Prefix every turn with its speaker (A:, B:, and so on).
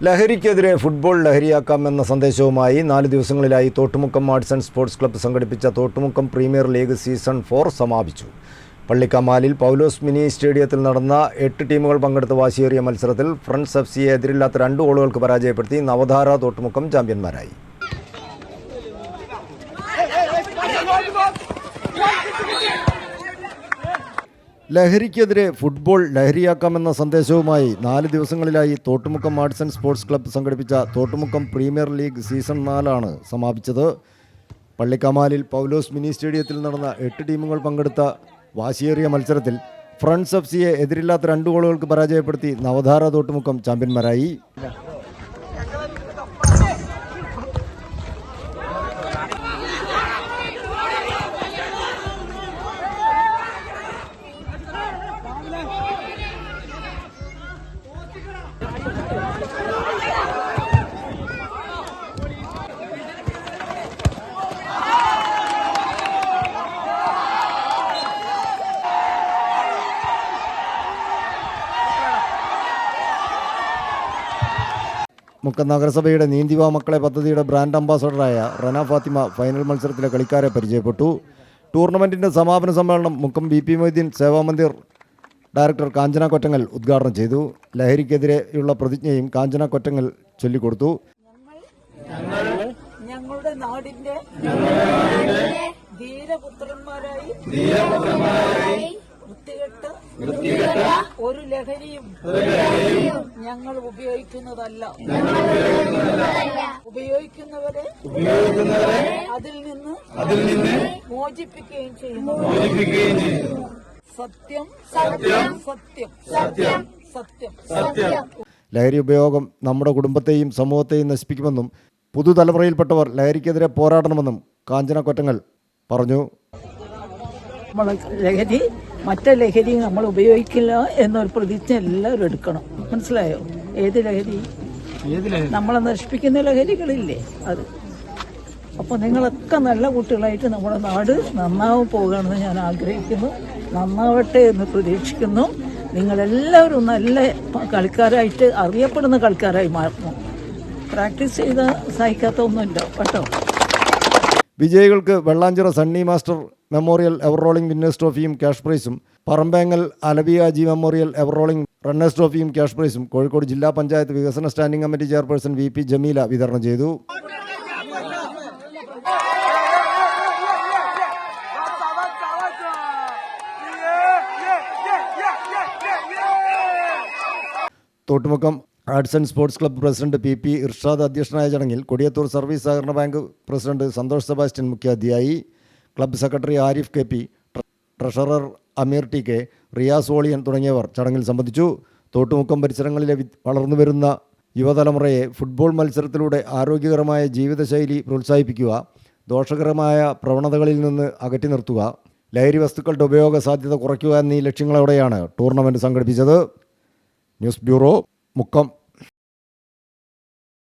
A: ലഹരിക്കെതിരെ ഫുട്ബോൾ ലഹരിയാക്കാമെന്ന സന്ദേശവുമായി 4 ദിവസങ്ങളിലായി Thottumukkam arts and sports club സംഘടിപ്പിച്ച തോട്ടുമുക്കം പ്രീമിയർ ലീഗ് സീസൺ 4 സമാപിച്ചു. പള്ളിക്കമാലിൽ പൗലോസ് മിനി സ്റ്റേഡിയത്തിൽ നടന്ന 8 ടീമുകൾ പങ്കെടുത്ത വാശിയേറിയ മത്സരത്തിൽ ഫ്രണ്ട്സ് എഫ്സിയെ എതിരില്ലാത്ത 2 ഗോളുകൾക്ക് പരാജയപ്പെടുത്തി നവധാര തോട്ടുമുക്കം ചാമ്പ്യന്മാരായി. ലഹരിക്കെതിരെ ഫുട്ബോൾ ലഹരിയാക്കാമെന്ന സന്ദേശവുമായി 4 ദിവസങ്ങളിലായി Thottumukkam arts and sports club സംഘടിപ്പിച്ച തോട്ടുമുക്കം പ്രീമിയർ ലീഗ് സീസൺ 4 സമാപിച്ചത്. പള്ളിക്കമാലിൽ പൗലോസ് മിനി സ്റ്റേഡിയത്തിൽ നടന്ന 8 ടീമുകൾ പങ്കെടുത്ത വാശിയേറിയ മത്സരത്തിൽ ഫ്രണ്ട്സ് എഫ്സിയെ എതിരില്ലാത്ത 2 ഗോളുകൾക്ക് പരാജയപ്പെടുത്തി നവധാര തോട്ടുമുക്കം ചാമ്പ്യന്മാരായി. മുക്കം നഗരസഭയുടെ നീന്തിവാ മക്കളെ പദ്ധതിയുടെ ബ്രാൻഡ് അംബാസഡറായ റന ഫാത്തിമ ഫൈനൽ മത്സരത്തിലെ കളിക്കാരെ പരിചയപ്പെട്ടു. ടൂർണമെൻറ്റിൻ്റെ സമാപന സമ്മേളനം മുക്കം BP മൊയ്തീൻ സേവാമന്ദിർ ഡയറക്ടർ കാഞ്ചന കൊറ്റങ്ങൽ ഉദ്ഘാടനം ചെയ്തു. ലഹരിക്കെതിരെയുള്ള പ്രതിജ്ഞയും കാഞ്ചന കൊറ്റങ്ങൽ ചൊല്ലിക്കൊടുത്തു.
B: ഞങ്ങളുടെ നാടിന്റെ ധീരപുത്രന്മാരായി വൃത്തികെട്ട ഒരു ലഹരിയും ഞങ്ങൾ ഉപയോഗിക്കുന്നതല്ല. ഉപയോഗിക്കുന്നവരെ അതിൽ നിന്ന് മോചിപ്പിക്കുകയും ചെയ്യുന്നു. സത്യം സത്യം സത്യം സത്യം സത്യം സത്യം.
A: ലഹരി ഉപയോഗം നമ്മുടെ കുടുംബത്തെയും സമൂഹത്തെയും നശിപ്പിക്കുമെന്നും പുതുതലമുറയിൽപ്പെട്ടവർ ലഹരിക്കെതിരെ പോരാടണമെന്നും കാഞ്ചന കൊറ്റങ്ങൽ പറഞ്ഞു.
B: മറ്റേ ലഹരി നമ്മൾ ഉപയോഗിക്കില്ല എന്നൊരു പ്രതിജ്ഞ എല്ലാവരും എടുക്കണം. മനസ്സിലായോ? ഏത് ലഹരി? നമ്മളെ നശിപ്പിക്കുന്ന ലഹരികളില്ലേ അത്. അപ്പോൾ നിങ്ങളൊക്കെ നല്ല കുട്ടികളായിട്ട് നമ്മുടെ നാട് നന്നാവും പോകുകയാണെന്ന് ഞാൻ ആഗ്രഹിക്കുന്നു. നന്നാവട്ടെ എന്ന് പ്രതീക്ഷിക്കുന്നു. നിങ്ങളെല്ലാവരും നല്ല കളിക്കാരായിട്ട് അറിയപ്പെടുന്ന കളിക്കാരായി മാറണം. പ്രാക്ടീസ് ചെയ്ത സഹിക്കാത്ത ഒന്നുമില്ല കേട്ടോ.
A: വിജയികൾക്ക് Vellanchira Sunny master memorial ever rolling winners ട്രോഫിയും ക്യാഷ് പ്രൈസും, പറമ്പേങ്ങൽ അലബിയാജി മെമ്മോറിയൽ എവർ റോളിംഗ് റണ്ണേഴ്സ് ട്രോഫിയും ക്യാഷ് പ്രൈസും കോഴിക്കോട് ജില്ലാ പഞ്ചായത്ത് വികസന standing committee chairperson VP Jameela വിതരണം ചെയ്തു. Thottumukkam arts and sports club president PP Irshad അധ്യക്ഷനായ ചടങ്ങിൽ കൊടിയത്തൂർ സർവീസ് സഹകരണ ബാങ്ക് പ്രസിഡന്റ് സന്തോഷ് സെബാസ്റ്റ്യൻ മുഖ്യാതിഥിയായി. Club secretary Arif KP, treasurer Ameer TK, Riyas Oliyan തുടങ്ങിയവർ ചടങ്ങിൽ സംബന്ധിച്ചു. തോട്ടുമുക്കം പരിസരങ്ങളിലെ വളർന്നുവരുന്ന യുവതലമുറയെ ഫുട്ബോൾ മത്സരത്തിലൂടെ ആരോഗ്യകരമായ ജീവിതശൈലി പ്രോത്സാഹിപ്പിക്കുക, ദോഷകരമായ പ്രവണതകളിൽ നിന്ന് അകറ്റി നിർത്തുക, ലഹരി വസ്തുക്കളുടെ ഉപയോഗ സാധ്യത കുറയ്ക്കുക എന്നീ ലക്ഷ്യങ്ങളോടെയാണ് ടൂർണമെൻറ്റ് സംഘടിപ്പിച്ചത്. News bureau, Mukkam.